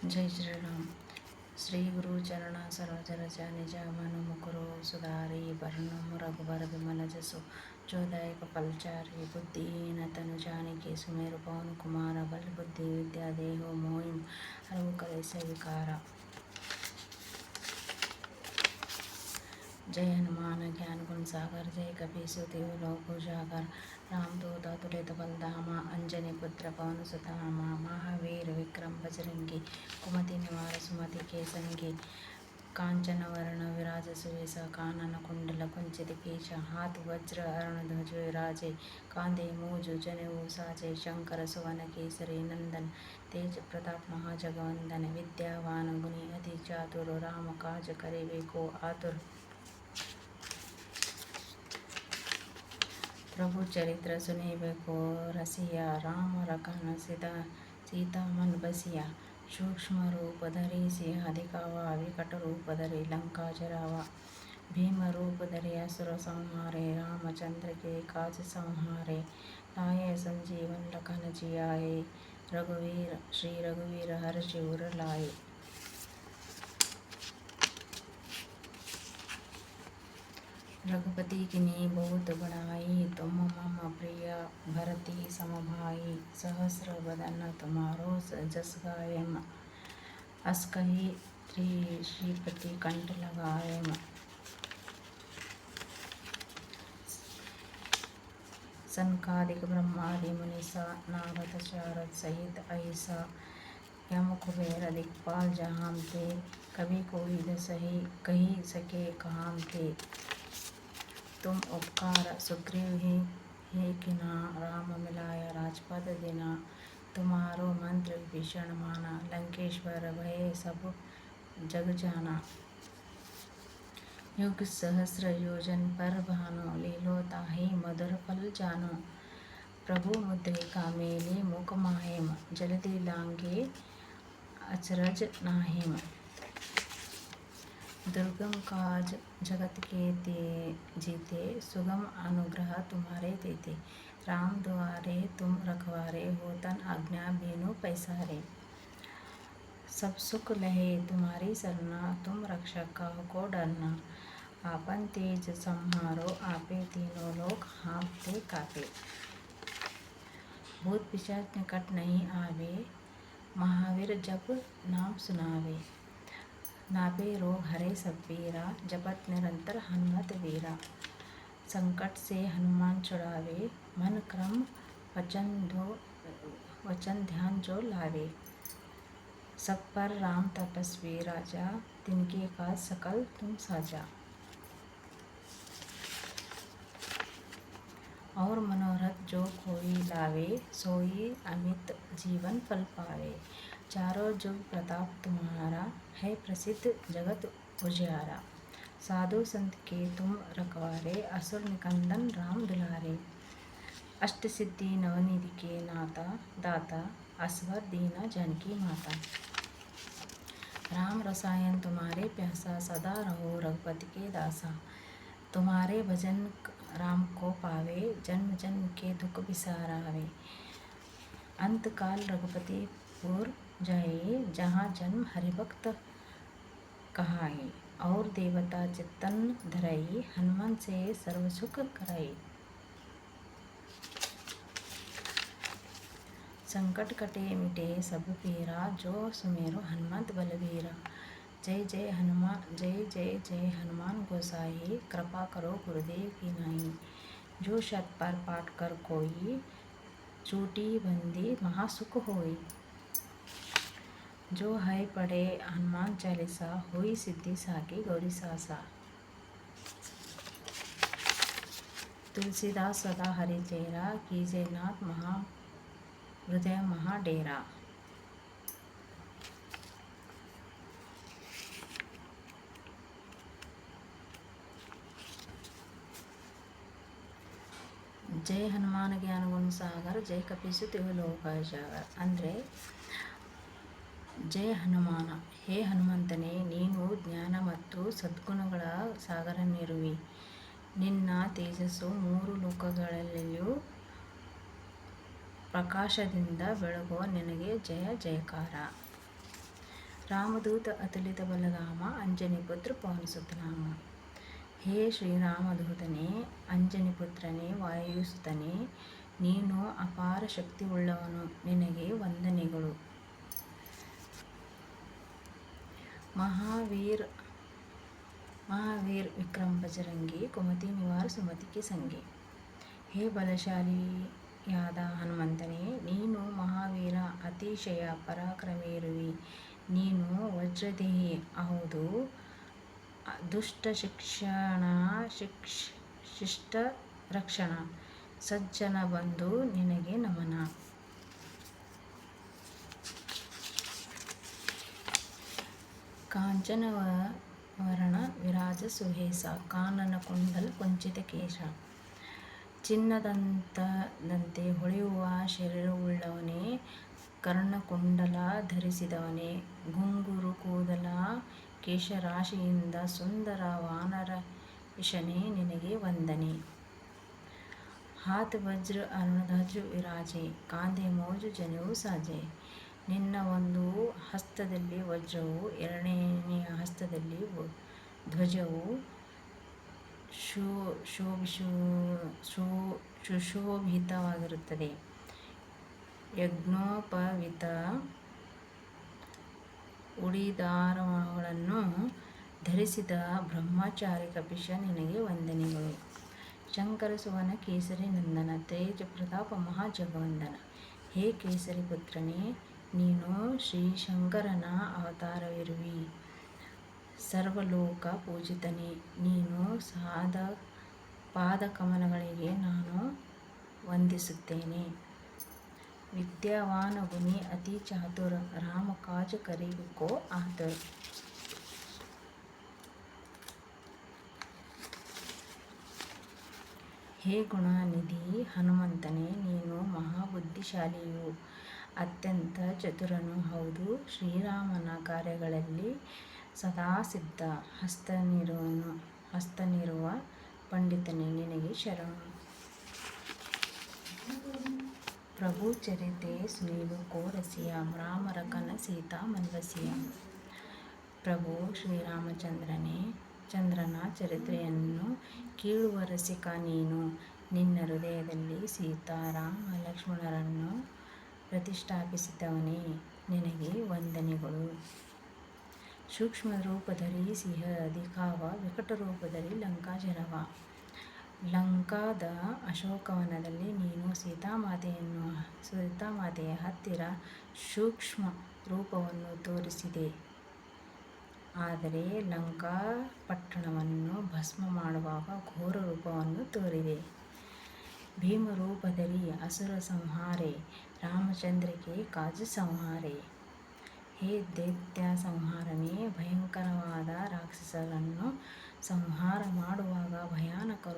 जय श्री राम। श्री गुरु चरण सरोज रज निज मनु मुकुरु सुधारी वर्णम रघुबर विमल जसु जोदायक फलचारी बुद्धिहीन तनु जानिके सुमेरु पवन कुमार बल बुद्धि विद्या देहो मोहिम हरहु कलेश विकार। जय हनुमान ज्ञान गुण सागर जय कपीस तिहु लोक उजागर रामदूत अतुलित बलधामा अंजनी पुत्र पवन सुत नामा महावीर विक्रम बजरंगी कुमति निवार सुमति के संगी कांचन वर्ण विराज सुवेश कानन कुंडल कुंचित केश हाथ वज्र अरुण ध्वज विराजे कांधे मूज जनेऊ साजे शंकर सुवन केसरी नंदन तेज प्रताप महाजगवंदन विद्यावान गुणी अति चातुर राम काज करिबे को आतुर। प्रभु चरित्र सुनिबे को रसिया राम रखन सीता मन बसिया सूक्ष्म रूप धरि सिंह दिखावा विकट रूप धरि लंका जरावा भीम रूप धरि असुर संहारे रामचंद्र के काज संहारे लाए संजीवन लखन जियाए रघुवीर श्री रघुवीर हर्ष उर लाए। रघुपति किन्हीं बहुत बड़ाई तुम मम प्रिय भरती समभाई सहस्र बदन तुम्हारो जस गायम अस कही श्रीपति कंठ लगायम। सनकादिक ब्रह्मादि मुनीसा नारद शारद सहित ऐसा यम कुबेर दिक्पाल जहां थे कभी कोई न सही कही सके कहां थे। तुम उपकार सुग्रीव ही किना राम मिलाया राजपद देना तुम्हारो मंत्र भीषण माना लंकेश्वर भय सब जग जाना। युग सहस्र योजन पर भानो लीलो ताहि मधुर फल जानो प्रभु मुद्रिका मेली मुख माहिम जल्दी लांगे अचरज नाहिम। दुर्गम काज जगत के जीते सुगम अनुग्रह तुम्हारे देते राम द्वारे तुम रखवारे होतन आज्ञा बिनु पैसारे। सब सुख लहे तुम्हारी सरना तुम रक्षक को डरना आपन तेज संहारो आपे तीनों लोक हाँफते कापे। भूत पिशाच निकट नहीं आवे महावीर जप नाम सुनावे नापे रोग हरे सब पीरा जपत निरंतर हनुमत वीरा। संकट से हनुमान छुड़ावे मन क्रम वचन ध्यान जो लावे। सब पर राम तपस्वी राजा तिनके का सकल तुम साजा। और मनोरथ जो कोई लावे सोई अमित जीवन फल पावे। चारों जुग प्रताप तुम्हारा है प्रसिद्ध जगत उजियारा। साधु संत के तुम रखवारे असुर निकंदन राम दुलारे। अष्ट सिद्धि नवनिधि के नाता दाता असवर दीना जानकी माता। राम रसायन तुम्हारे प्यासा सदा रहो रघुपति के दासा। तुम्हारे भजन राम को पावे जन्म जन्म के दुख बिसारावे। अंत काल रघुपति पुर जाए जहाँ जन्म हरिभक्त कहाए और देवता चित्तन धरई हनुमान से सर्व सुख कराई। संकट कटे मिटे सब पीरा जो सुमेरो हनुमत बलबीरा। जय जय हनुमान जय जय जय हनुमान गोसाई कृपा करो गुरुदेव की नाई। जो शत पर पाठ कर कोई चूटी बंदी महासुख होई। जो है पढ़े हनुमान चालीसा हुई सिद्धि साकी गौरी सासा। तुलसीदास सदा हरि चेरा कीजे नाथ महा हृदय महा डेरा। जय हनुमान ज्ञान गुण सागर जय कपीस तिहु लोಕ ಉಜಾಗರ। ಅಂದರೆ ಜಯ ಹನುಮಾನ, ಹೇ ಹನುಮಂತನೇ, ನೀನು ಜ್ಞಾನ ಮತ್ತು ಸದ್ಗುಣಗಳ ಸಾಗರನಿರುವಿ. ನಿನ್ನ ತೇಜಸ್ಸು ಮೂರು ಲೋಕಗಳಲ್ಲಿಯೂ ಪ್ರಕಾಶದಿಂದ ಬೆಳಗುವ ನಿನಗೆ ಜಯ ಜಯಕಾರ. ರಾಮದೂತ ಅತುಲಿತ ಬಲಧಾಮ ಅಂಜನಿಪುತ್ರ ಪವನಸುತನಾಮ. ಹೇ ಶ್ರೀರಾಮದೂತನೇ, ಅಂಜನಿಪುತ್ರನೇ, ವಾಯುಸುತನೇ, ನೀನು ಅಪಾರ ಶಕ್ತಿಯುಳ್ಳವನು, ನಿನಗೆ ವಂದನೆಗಳು. ಮಹಾವೀರ್ ವಿಕ್ರಮ್ ಬಜರಂಗಿ, ಕುಮತಿ ನಿವಾರ ಸುಮತಿ ಕೆ ಸಂಗಿ. ಹೇ ಬಲಶಾಲಿಯಾದ ಹನುಮಂತನೇ, ನೀನು ಮಹಾವೀರ, ಅತಿಶಯ ಪರಾಕ್ರಮಿಯಿರುವಿ. ನೀನು ವಜ್ರದೇಹಿ, ಹೌದು. ದುಷ್ಟ ಶಿಷ್ಟ ರಕ್ಷಣ, ಸಜ್ಜನ ಬಂಧು, ನಿನಗೆ ನಮನ. ಕಾಂಚನ ವರಣ ವಿರಾಜ ಸುಹೇಸ, ಕಾನನ ಕುಂಡಲ ಕುಂಚಿತ ಕೇಶ. ಚಿನ್ನದಂತೆ ಹೊಳೆಯುವ ಶರೀರವುಳ್ಳವನೇ, ಕರ್ಣಕುಂಡಲ ಧರಿಸಿದವನೇ, ಗುಂಗುರು ಕೂದಲ ಕೇಶರಾಶಿಯಿಂದ ಸುಂದರ ವಾನರೇಶನೇ, ನಿನಗೆ ವಂದನೆ. ಹಾತ್ ವಜ್ರ ಅರುಣಧ್ವಜ ವಿರಾಜೆ, ಕಾಂಧೆ ಮೋಜ ಜನೆऊ ಸಾಜೆ. ನಿನ್ನ ಒಂದು ಹಸ್ತದಲ್ಲಿ ವಜ್ರವು, ಎರಡನೆಯ ಹಸ್ತದಲ್ಲಿ ಧ್ವಜವು ಸುಶೋಭಿತವಾಗಿರುತ್ತದೆ. ಯಜ್ಞೋಪವೀತ ಉಡಿದಾರಗಳನ್ನು ಧರಿಸಿದ ಬ್ರಹ್ಮಚಾರಿ ಕಪಿಶ, ನಿನಗೆ ವಂದನೆಗಳು. ಶಂಕರ ಸುವನ ಕೇಸರಿ ನಂದನ, ತೇಜ ಪ್ರತಾಪ ಮಹಾಜಗವಂದನ. ಹೇ ಕೇಸರಿ ಪುತ್ರನೇ, ನೀನು ಶ್ರೀಶಂಕರನ ಅವತಾರವಿರುವಿ. ಸರ್ವಲೋಕ ಪೂಜಿತನೇ, ನೀನು ಪಾದಕಮಲಗಳಿಗೆ ನಾನು ವಂದಿಸುತ್ತೇನೆ. ವಿದ್ಯಾವಾನ ಗುಣಿ ಅತಿ ಚಾತುರ, ರಾಮ ಕಾಜ ಕರಿವಿಕೋ ಆತುರ. ಹೇ ಗುಣನಿಧಿ ಹನುಮಂತನೇ, ನೀನು ಮಹಾಬುದ್ಧಿಶಾಲಿಯೂ ಅತ್ಯಂತ ಚತುರನೂ ಹೌದು. ಶ್ರೀರಾಮನ ಕಾರ್ಯಗಳಲ್ಲಿ ಸದಾಸಿದ್ಧ ಹಸ್ತನಿರುವ ಪಂಡಿತನೇ, ನಿನಗೆ ಶರಣು. ಪ್ರಭು ಚರಿತೆ ಸುನಿಲು ಕೋ ರಸಿಯ, ರಾಮ ರಕನ ಸೀತಾ ಮನ್ವಸಿಯ. ಪ್ರಭು ಶ್ರೀರಾಮಚಂದ್ರನ ಚರಿತ್ರೆಯನ್ನು ಕೇಳುವ ರಸಿಕ ನೀನು. ನಿನ್ನ ಹೃದಯದಲ್ಲಿ ಸೀತಾ, ರಾಮ, ಲಕ್ಷ್ಮಣರನ್ನು ಪ್ರತಿಷ್ಠಾಪಿಸಿದವನೇ, ನಿನಗೆ ವಂದನೆಗಳು. ಸೂಕ್ಷ್ಮ ರೂಪಧರಿ ಸಿಂಹ ದಿಖಾವ, ವಿಕಟ ರೂಪಧರಿ ಲಂಕಾ ಜರಾವ. ಲಂಕಾದ ಅಶೋಕವನದಲ್ಲಿ ನೀನು ಸೀತಾಮಾತೆಯ ಹತ್ತಿರ ಸೂಕ್ಷ್ಮ ರೂಪವನ್ನು ತೋರಿಸಿದೆ, ಆದರೆ ಲಂಕಾಪಟ್ಟಣವನ್ನು ಭಸ್ಮ ಮಾಡುವಾಗ ಘೋರ ರೂಪವನ್ನು ತೋರಿದೆ. ಭೀಮರೂಪಧರಿ ಅಸುರ ಸಂಹಾರೆ, ರಾಮಚಂದ್ರಕ್ಕೆ ಕಾಜ ಸಂಹಾರೆ. ಹೇ ದೈತ್ಯ ಸಂಹಾರನೇ, ಭಯಂಕರವಾದ ರಾಕ್ಷಸರನ್ನು ಸಂಹಾರ ಮಾಡುವಾಗ ಭಯಾನಕ ರೂಪ